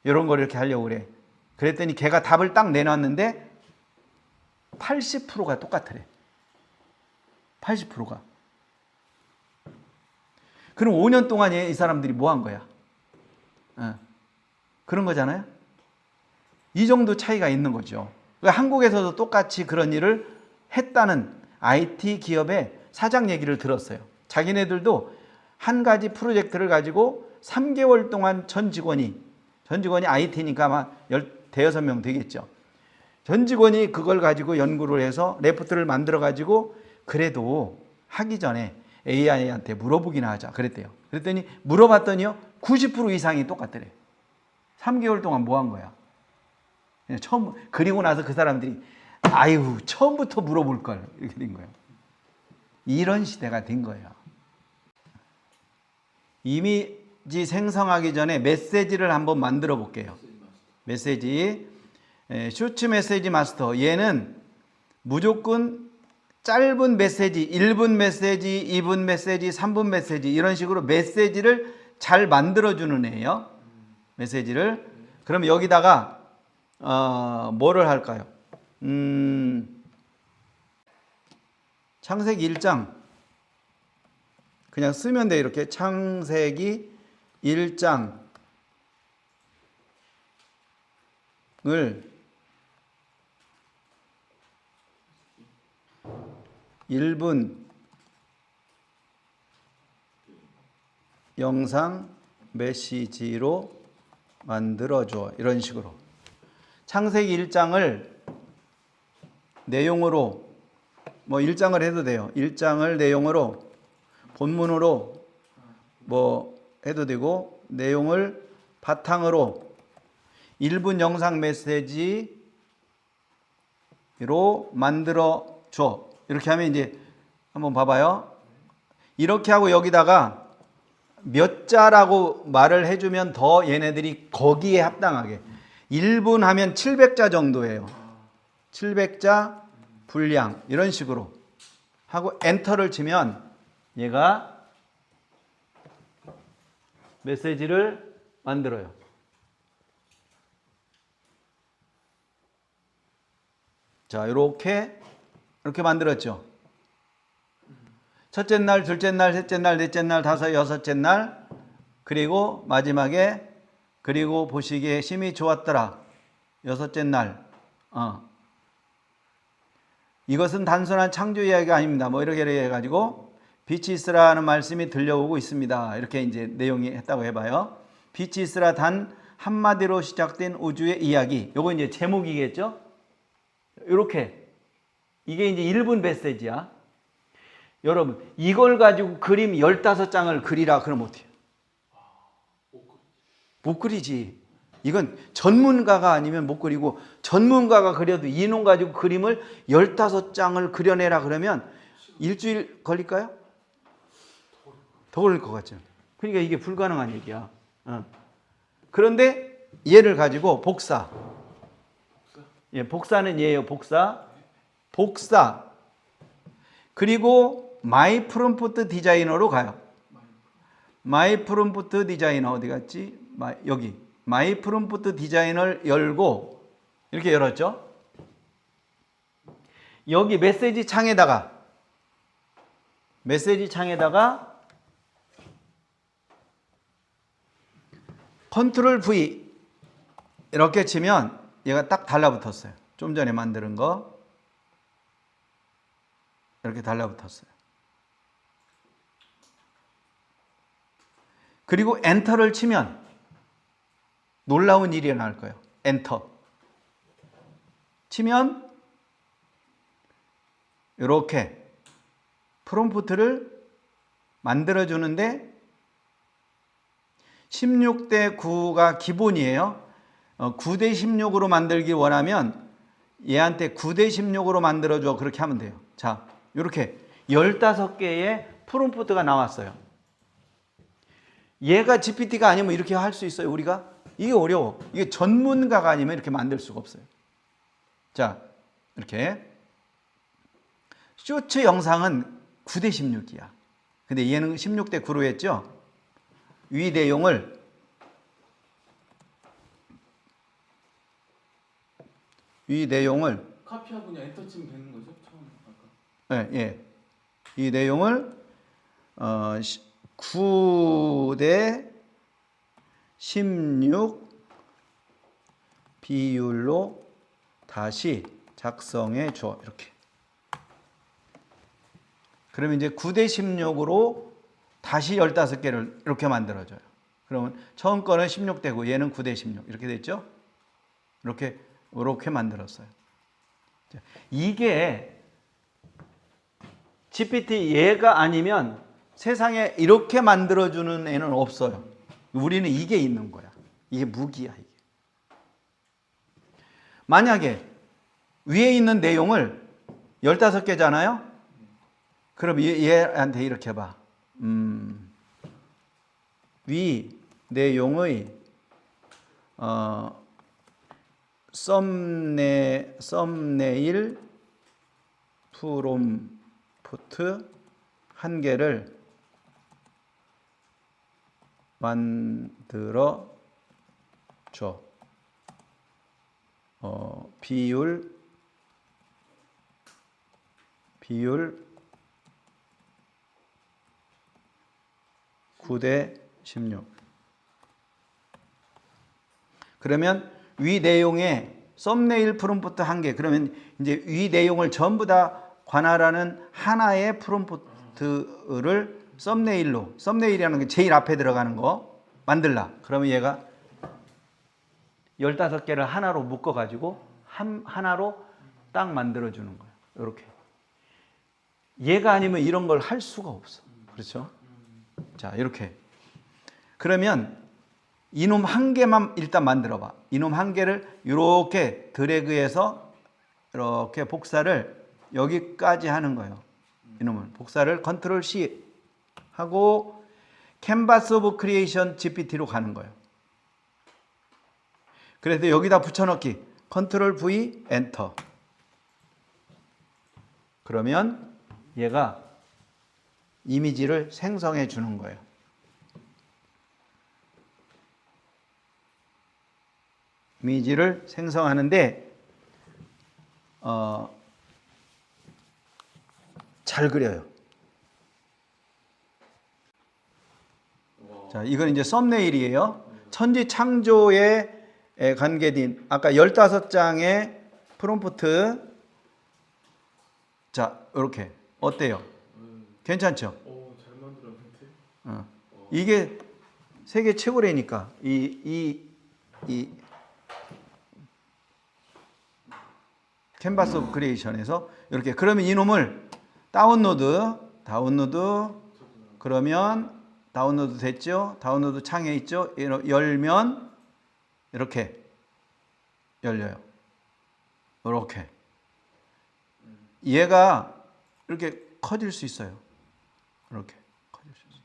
A: 이런 걸 이렇게 하려고 그래. 그랬더니 걔가 답을 딱 내놨는데 80%가 똑같으래. 80%가. 그럼 5년 동안 이 사람들이 뭐 한 거야? 그런 거잖아요. 이 정도 차이가 있는 거죠. 한국에서도 똑같이 그런 일을 했다는 IT 기업의 사장 얘기를 들었어요. 자기네들도 한 가지 프로젝트를 가지고 3개월 동안 전 직원이 전 직원이 IT니까 아마 대여섯 명 되겠죠. 전 직원이 그걸 가지고 연구를 해서 레포트를 만들어 가지고 그래도 하기 전에 AI한테 물어보기나 하자 그랬대요. 그랬더니 물어봤더니요 90% 이상이 똑같더래. 3개월 동안 뭐 한 거야? 처음 그리고 나서 그 사람들이 아유 처음부터 물어볼 걸 이렇게 된 거예요. 이런 시대가 된 거예요. 이미지 생성하기 전에 메시지를 한번 만들어 볼게요. 메시지 쇼츠 메시지 마스터. 얘는 무조건 짧은 메시지 1분 메시지 2분 메시지 3분 메시지 이런 식으로 메시지를 잘 만들어주는 애예요. 메시지를. 그럼 여기다가 뭐를 할까요? 창세기 1장 그냥 쓰면 돼. 이렇게 창세기 1장을 1분 영상 메시지로 만들어줘. 이런 식으로 창세기 1장을 내용으로 뭐 1장을 해도 돼요. 1장을 내용으로 본문으로 뭐 해도 되고 내용을 바탕으로 1분 영상 메시지로 만들어 줘. 이렇게 하면 이제 한번 봐봐요. 이렇게 하고 여기다가 몇 자라고 말을 해주면 더 얘네들이 거기에 합당하게 1분 하면 700자 정도예요. 700자 분량 이런 식으로 하고 엔터를 치면 얘가 메시지를 만들어요. 자, 이렇게 만들었죠. 첫째 날, 둘째 날, 셋째 날, 넷째 날, 다섯, 여섯째 날, 그리고 마지막에 그리고 보시기에 심히 좋았더라. 여섯째 날. 이것은 단순한 창조 이야기가 아닙니다. 뭐 이렇게 해가지고 빛이 있으라는 말씀이 들려오고 있습니다. 이렇게 이제 내용이 했다고 해봐요. 빛이 있으라 단 한마디로 시작된 우주의 이야기. 요거 이제 제목이겠죠? 이렇게. 이게 이제 1분 메시지야. 여러분, 이걸 가지고 그림 15장을 그리라 그러면 어때요? 못 그리지. 이건 전문가가 아니면 못 그리고 전문가가 그려도 이놈 가지고 그림을 15장을 그려내라 그러면 일주일 걸릴까요? 더 걸릴 것 같죠. 그러니까 이게 불가능한 얘기야. 그런데 얘를 가지고 복사. 예, 복사는 얘예요. 복사. 그리고 마이 프롬프트 디자이너로 가요. 마이 프롬프트 디자이너 어디 갔지? 여기. 마이 프롬프트 디자이너를 열고 이렇게 열었죠. 여기 메시지 창에다가 컨트롤 V 이렇게 치면 얘가 딱 달라붙었어요. 좀 전에 만드는 거 이렇게 달라붙었어요. 그리고 엔터를 치면 놀라운 일이 일어날 거예요. 엔터 치면 이렇게 프롬프트를 만들어주는데 16대 9가 기본이에요. 9대 16으로 만들기 원하면 얘한테 9대 16으로 만들어줘. 그렇게 하면 돼요. 자, 이렇게 15개의 프롬프트가 나왔어요. 얘가 GPT가 아니면 이렇게 할 수 있어요, 우리가? 이게 어려워. 이게 전문가가 아니면 이렇게 만들 수가 없어요. 자, 이렇게. 쇼츠 영상은 9대 16이야. 근데 얘는 16대 9로 했죠? 위 내용을
C: 카피하고 그냥 엔터 치면 되는 거죠? 처음 아까.
A: 예. 이 내용을 9대 16 비율로 다시 작성해 줘. 이렇게. 그러면 이제 9대 16으로 다시 15개를 이렇게 만들어줘요. 그러면 처음 거는 16대고 얘는 9대 16 이렇게 됐죠? 이렇게 만들었어요. 자, 이게 GPT 얘가 아니면 세상에 이렇게 만들어주는 애는 없어요. 우리는 이게 있는 거야. 이게 무기야. 이게. 만약에 위에 있는 내용을 15개잖아요? 그럼 얘한테 이렇게 봐. 위 내용의 썸네일 프롬프트 한 개를 만들어 줘. 비율 9대 16. 그러면 위 내용에 썸네일 프롬프트 한 개. 그러면 이제 위 내용을 전부 다 관할하는 하나의 프롬프트를 썸네일이라는 게 제일 앞에 들어가는 거 만들라. 그러면 얘가 15개를 하나로 묶어 가지고 하나로 딱 만들어 주는 거예요. 이렇게. 얘가 아니면 이런 걸 할 수가 없어. 그렇죠? 자, 이렇게. 그러면 이놈 한 개만 일단 만들어 봐. 이놈 한 개를 이렇게 드래그해서 이렇게 복사를 여기까지 하는 거예요. 이놈을 복사를 컨트롤 C 하고 캔버스 오브 크리에이션 GPT로 가는 거예요. 그래서 여기다 붙여넣기 컨트롤 V 엔터. 그러면 얘가 이미지를 생성해 주는 거예요. 이미지를 생성하는데 잘 그려요. 자, 이건 이제 썸네일이에요. 천지창조에 관계된 아까 15장의 프롬프트. 자, 이렇게 어때요? 괜찮죠?
C: 잘 만들었는데.
A: 이게 세계 최고래니까 이 캔버스 오브 크리에이션에서 이렇게. 그러면 이놈을 다운로드 그러면 다운로드 됐죠? 다운로드 창에 있죠? 열면 이렇게 열려요. 이렇게. 얘가 이렇게 커질 수 있어요. 이렇게 커질 수 있어요.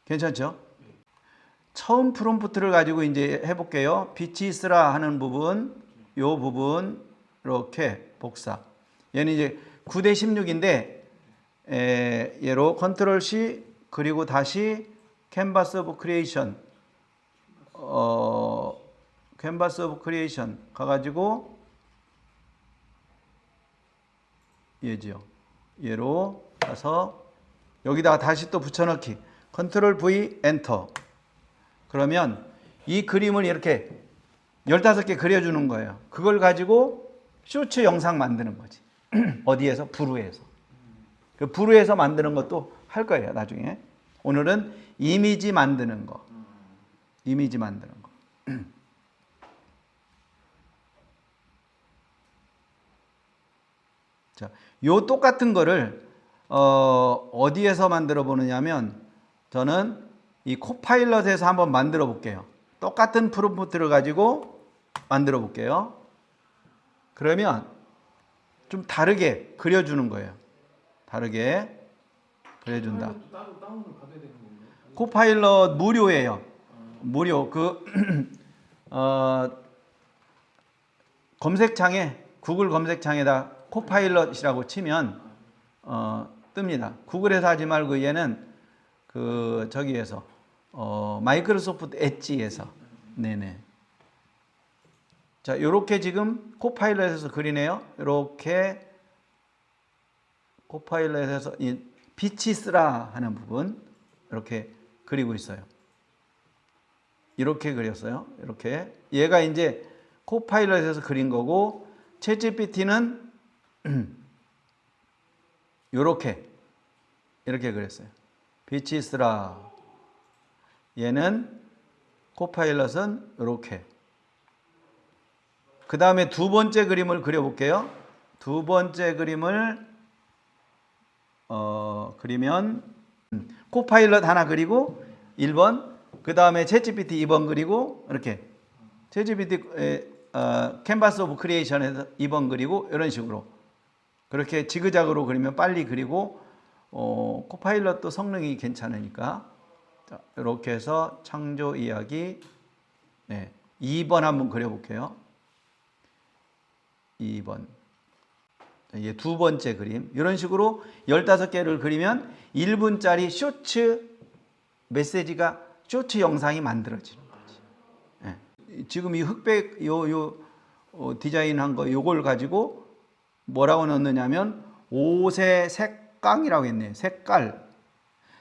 A: 괜찮죠? 처음 프롬프트를 가지고 이제 해볼게요. 빛이 있으라 하는 부분, 요 부분 이렇게 복사. 얘는 이제 9대 16인데 얘로 컨트롤 C 그리고 다시 캔버스 오브 크리에이션 캔버스 오브 크리에이션 가가지고 얘지요. 얘로 가서 여기다가 다시 또 붙여넣기 컨트롤 V 엔터. 그러면 이 그림을 이렇게 15개 그려주는 거예요. 그걸 가지고 쇼츠 영상 만드는 거지. 어디에서? 브루에서. 그 브루에서 만드는 것도 할 거예요, 나중에. 오늘은 이미지 만드는 거. 이미지 만드는 거. 자, 요 똑같은 거를 어디에서 만들어 보느냐면 저는 이 코파일럿에서 한번 만들어 볼게요. 똑같은 프롬프트를 가지고 만들어 볼게요. 그러면 좀 다르게 그려주는 거예요. 다르게 그려준다.
C: 따로 다운을 받아야 되는 건가요?
A: 코파일럿 무료예요. 무료. 검색창에 구글 검색창에다 코파일럿이라고 치면 뜹니다. 구글에서 하지 말고 얘는 저기에서 마이크로소프트 엣지에서. 네네. 자, 요렇게 지금 코파일럿에서 그리네요. 요렇게 코파일럿에서 이 빛이 쓰라 하는 부분 이렇게 그리고 있어요. 이렇게 그렸어요. 이렇게. 얘가 이제 코파일럿에서 그린 거고 챗GPT는 이렇게 그렸어요. 빛이 쓰라. 얘는 코파일럿은 이렇게. 그 다음에 두 번째 그림을 그려볼게요. 두 번째 그림을 그리면 코파일럿 하나 그리고 1번, 그 다음에 챗GPT 2번 그리고 이렇게 챗GPT 캔버스 오브 크리에이션에서 2번 그리고 이런 식으로 그렇게 지그자그로 그리면 빨리 그리고 코파일럿도 성능이 괜찮으니까 자, 이렇게 해서 창조 이야기 2번 한번 그려볼게요. 2번 이게 두 번째 그림 이런 식으로 15개를 그리면 1분짜리 쇼츠 메시지가 쇼츠 영상이 만들어지는 거지. 지금 이 흑백 디자인한 거 요걸 가지고 뭐라고 넣느냐면 옷의 색감이라고 했네요.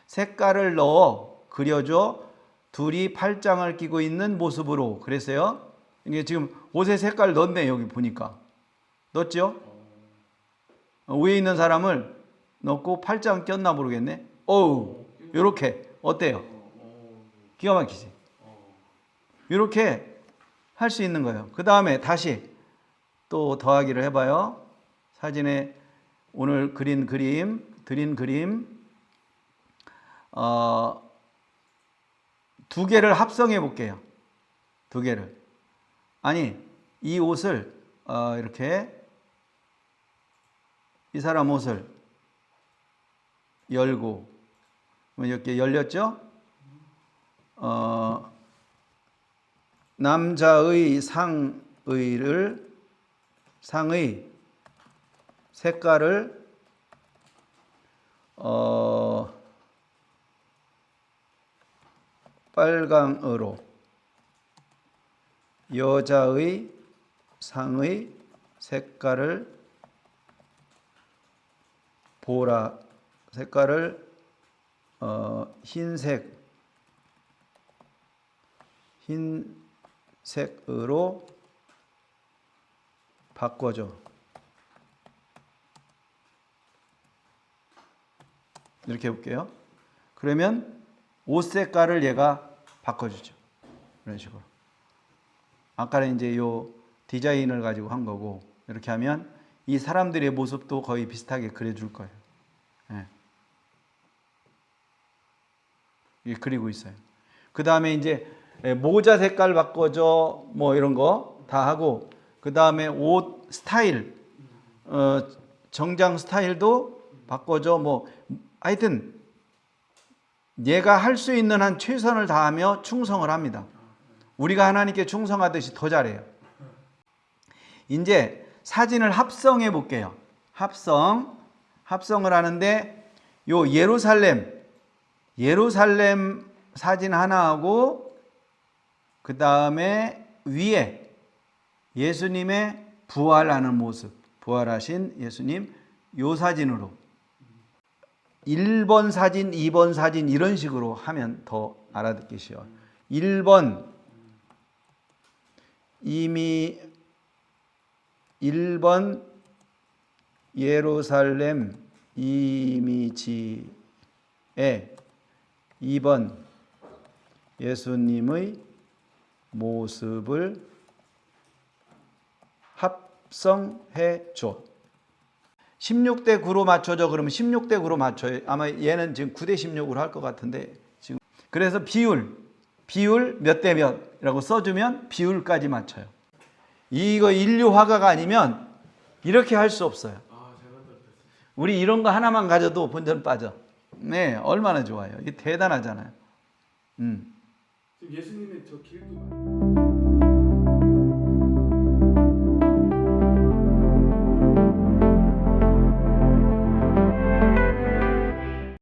A: 색깔을 넣어 그려줘. 둘이 팔짱을 끼고 있는 모습으로 그랬어요. 이게 지금 옷의 색깔 넣었네. 여기 보니까 넣었죠? 위에 있는 사람을 넣고 팔짱 꼈나 모르겠네. 어우, 요렇게 어때요? 기가 막히지? 이렇게 할 수 있는 거예요. 그 다음에 다시 또 더하기를 해봐요. 사진에 오늘 드린 그림 두 개를 합성해 볼게요. 두 개를. 아니, 이 옷을 이렇게 이 사람 옷을 열고 이렇게 열렸죠? 남자의 상의 색깔을 빨강으로, 여자의 상의 색깔을 보라 색깔을 흰색으로 바꿔줘. 이렇게 해볼게요. 그러면 옷 색깔을 얘가 바꿔주죠. 이런 식으로. 아까는 이제 요 디자인을 가지고 한 거고, 이렇게 하면 이 사람들의 모습도 거의 비슷하게 그려줄 거예요. 예. 이게 그리고 있어요. 그 다음에 이제 모자 색깔 바꿔줘, 뭐 이런 거 다 하고, 그 다음에 옷 스타일, 정장 스타일도 바꿔줘, 뭐 하여튼 얘가 할 수 있는 한 최선을 다하며 충성을 합니다. 우리가 하나님께 충성하듯이 더 잘해요. 이제 사진을 합성해 볼게요. 합성을 하는데 요 예루살렘 사진 하나 하고, 그 다음에 위에 예수님의 부활하는 모습, 부활하신 예수님 요 사진으로 1번 사진, 2번 사진 이런 식으로 하면 더 알아듣기 쉬워요. 1번 이미 1번 예루살렘 이미지에 2번 예수님의 모습을 합성해 줘. 16대 9로 맞춰줘. 그러면 16대 9로 맞춰요. 아마 얘는 지금 9대 16으로 할 것 같은데 지금. 그래서 비율 몇 대 몇이라고 써주면 비율까지 맞춰요. 이거 인류 화가가 아니면 이렇게 할 수 없어요. 우리 이런 거 하나만 가져도 본전 빠져. 네, 얼마나 좋아요. 이게 대단하잖아요.
C: 지금 예수님의 저 길도